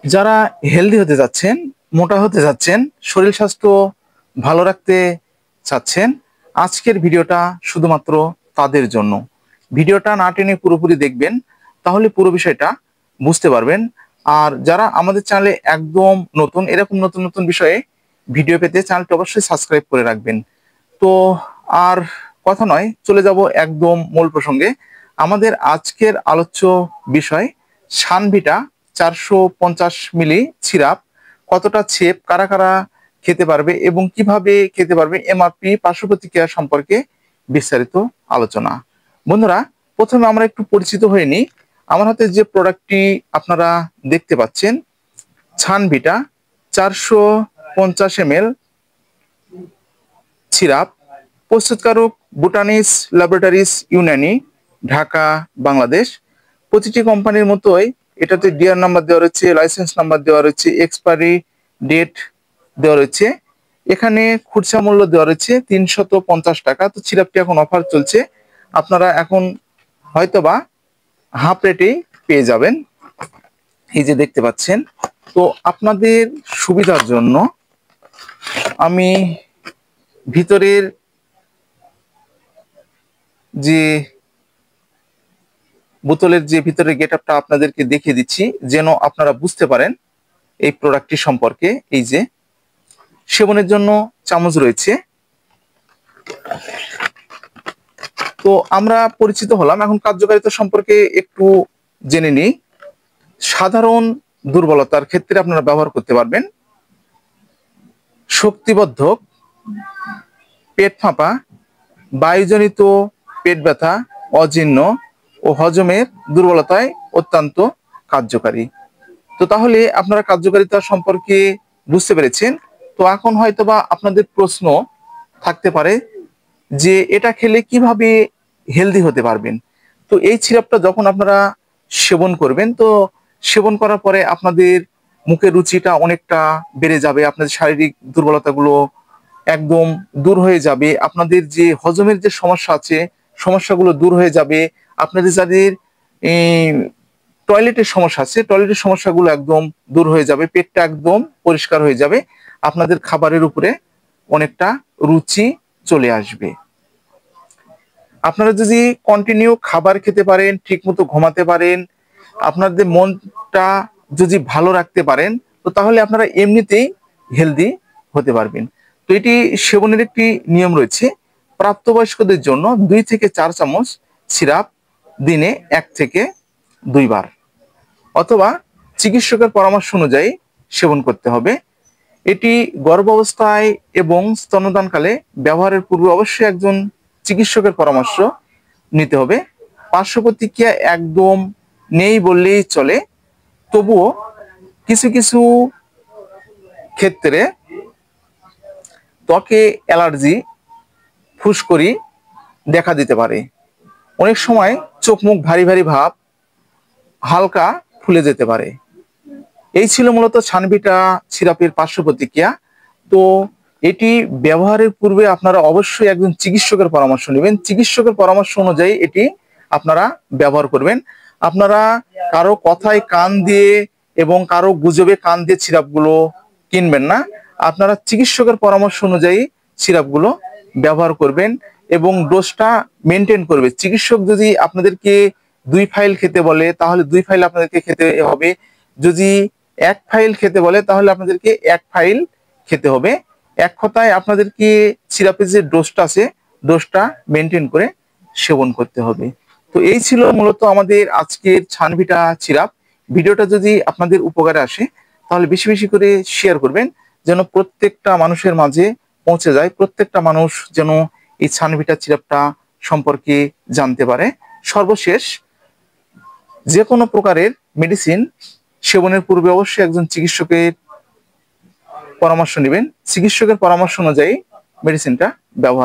যারা হেলদি হতে যাচ্ছেন, মোটা হতে যাচ্ছেন, শরীর স্বাস্থ্য ভালো রাখতে চাচ্ছেন, আজকের ভিডিওটা শুধুমাত্র তাদের জন্য। ভিডিওটা না টেনে পুরোপুরি দেখবেন, তাহলে পুরো বিষয়টা বুঝতে পারবেন। আর যারা আমাদের চ্যানেলে একদম নতুন, এরকম নতুন নতুন বিষয়ে ভিডিও পেতে চ্যানেলটি অবশ্যই সাবস্ক্রাইব করে রাখবেন। তো আর কথা নয়, চলে যাব একদম মূল প্রসঙ্গে। আমাদের আজকের আলোচ্য বিষয় সানভিটা 450 মিলি সিরাপ কতটা ছেপ, কারা কারা খেতে পারবে এবং কিভাবে খেতে পারবে, এমআরপি, পার্শ্ব প্রতিক্রিয়া সম্পর্কে বিস্তারিত আলোচনা। বন্ধুরা, প্রথমে আমরা একটু পরিচিত হয়ে নিই। আমার হাতে যে প্রোডাক্টটি আপনারা দেখতে পাচ্ছেন, সানভিটা 450 ml সিরাপ, প্রস্তুতকারক বুটানিস ল্যাবরেটরিজ ইউনানি, ঢাকা, বাংলাদেশ। প্রতিটি কোম্পানির মতোই এটাতে ডিআর নাম্বার দেওয়া রয়েছে, লাইসেন্স নাম্বার দেওয়া রয়েছে, এক্সপায়ারি ডেট দেওয়া রয়েছে। এখানে খুচরা মূল্য দেওয়া রয়েছে 350 টাকা। তো সিরাপটি এখন অফার চলছে, আপনারা এখন হয়তোবা হাফ রেটেই পেয়ে যাবেন। এই যে দেখতে পাচ্ছেন। তো আপনাদের সুবিধার জন্য আমি ভিতরের যে বোতলের যে ভিতরের গেটআপটা আপনাদেরকে দেখিয়ে দিচ্ছি, যেন আপনারা বুঝতে পারেন এই প্রোডাক্টটি সম্পর্কে। এই যে সেবনের জন্য চামচ রয়েছে। তো আমরা পরিচিত হলাম, এখন কার্যকারিতা সম্পর্কে একটু জেনে নিই। সাধারণ দুর্বলতার ক্ষেত্রে আপনারা ব্যবহার করতে পারবেন। শক্তিবর্ধক, পেট ফাঁপা, বায়ুজনিত পেট ব্যথা, অজীর্ণ ও হজমের দুর্বলতায় অত্যন্ত কার্যকারী। তো তাহলে আপনারা কার্যকারিতা সম্পর্কে বুঝতে পেরেছেন। তো এখন হয়তোবা আপনাদের প্রশ্ন থাকতে পারে যে এটা খেলে কিভাবে হেলদি হতে পারবেন। তো এই সিরাপটা যখন আপনারা সেবন করবেন, তো সেবন করার পরে আপনাদের মুখের রুচিটা অনেকটা বেড়ে যাবে, আপনাদের শারীরিক দুর্বলতাগুলো একদম দূর হয়ে যাবে, আপনাদের যে হজমের যে সমস্যা আছে সমস্যাগুলো দূর হয়ে যাবে, আপনাদের যাদের টয়লেটের সমস্যা আছে টয়লেটের সমস্যাগুলো একদম দূর হয়ে যাবে, পেটটা একদম পরিষ্কার হয়ে যাবে, আপনাদের খাবারের উপরে অনেকটা রুচি চলে আসবে। আপনারা যদি কন্টিনিউ খাবার খেতে পারেন, ঠিকমতো ঘুমাতে পারেন, আপনাদের মনটা যদি ভালো রাখতে পারেন, তো তাহলে আপনারা এমনিতেই হেলদি হতে পারবেন। তো এটি সেবনের একটি নিয়ম রয়েছে। প্রাপ্তবয়স্কদের জন্য 2 থেকে 4 চামচ সিরাপ দিনে 1 থেকে 2 বার, অথবা চিকিৎসকের পরামর্শ অনুযায়ী সেবন করতে হবে। এটি গর্ভাবস্থায় এবং স্তন্যদানকালে ব্যবহারের পূর্বে অবশ্যই একজন চিকিৎসকের পরামর্শ নিতে হবে। পার্শ্ব প্রতিক্রিয়া একদম নেই বললেই চলে, তবুও কিছু কিছু ক্ষেত্রে ত্বকে অ্যালার্জি, ফুসকুড়ি দেখা দিতে পারে। অনেক সময় চোখ মুখ ভারী ভারী ভাব, হালকা ফুলে যেতে পারে। এই ছিল মূলত সানভিটা সিরাপের পার্শ্ব প্রতিক্রিয়া। তো এটি ব্যবহারের পূর্বে আপনারা অবশ্যই একজন চিকিৎসকের পরামর্শ নেবেন, চিকিৎসকের পরামর্শ অনুযায়ী এটি আপনারা ব্যবহার করবেন। আপনারা কারো কথায় কান দিয়ে এবং কারো গুজবে কান দিয়ে সিরাপগুলো কিনবেন না, আপনারা চিকিৎসকের পরামর্শ অনুযায়ী সিরাপগুলো ব্যবহার করবেন এবং ডোজটা মেনটেন করবে। চিকিৎসক যদি আপনাদেরকে 2 ফাইল খেতে বলে, তাহলে 2 ফাইল আপনাদেরকে খেতে হবে। যদি 1 ফাইল খেতে বলে, তাহলে আপনাদেরকে 1 ফাইল খেতে হবে। এক কথায় আপনাদেরকে সিরাপের যে ডোজটা আছে, ডোজটা মেনটেন করে সেবন করতে হবে। তো এই ছিল মূলত আমাদের আজকের সানভিটা সিরাপ। ভিডিওটা যদি আপনাদের উপকারে আসে, তাহলে বেশি বেশি করে শেয়ার করবেন, যেন প্রত্যেকটা মানুষের মাঝে পৌঁছে যায়, প্রত্যেকটা মানুষ যেন এই সানভিটা সিরাপটা সম্পর্কে জানতে পারে। সর্বশেষ, যে কোনো প্রকারের মেডিসিন সেবনের পূর্বে অবশ্যই একজন চিকিৎসকের পরামর্শ নেবেন, চিকিৎসকের পরামর্শ অনুযায়ী মেডিসিনটা ব্যবহার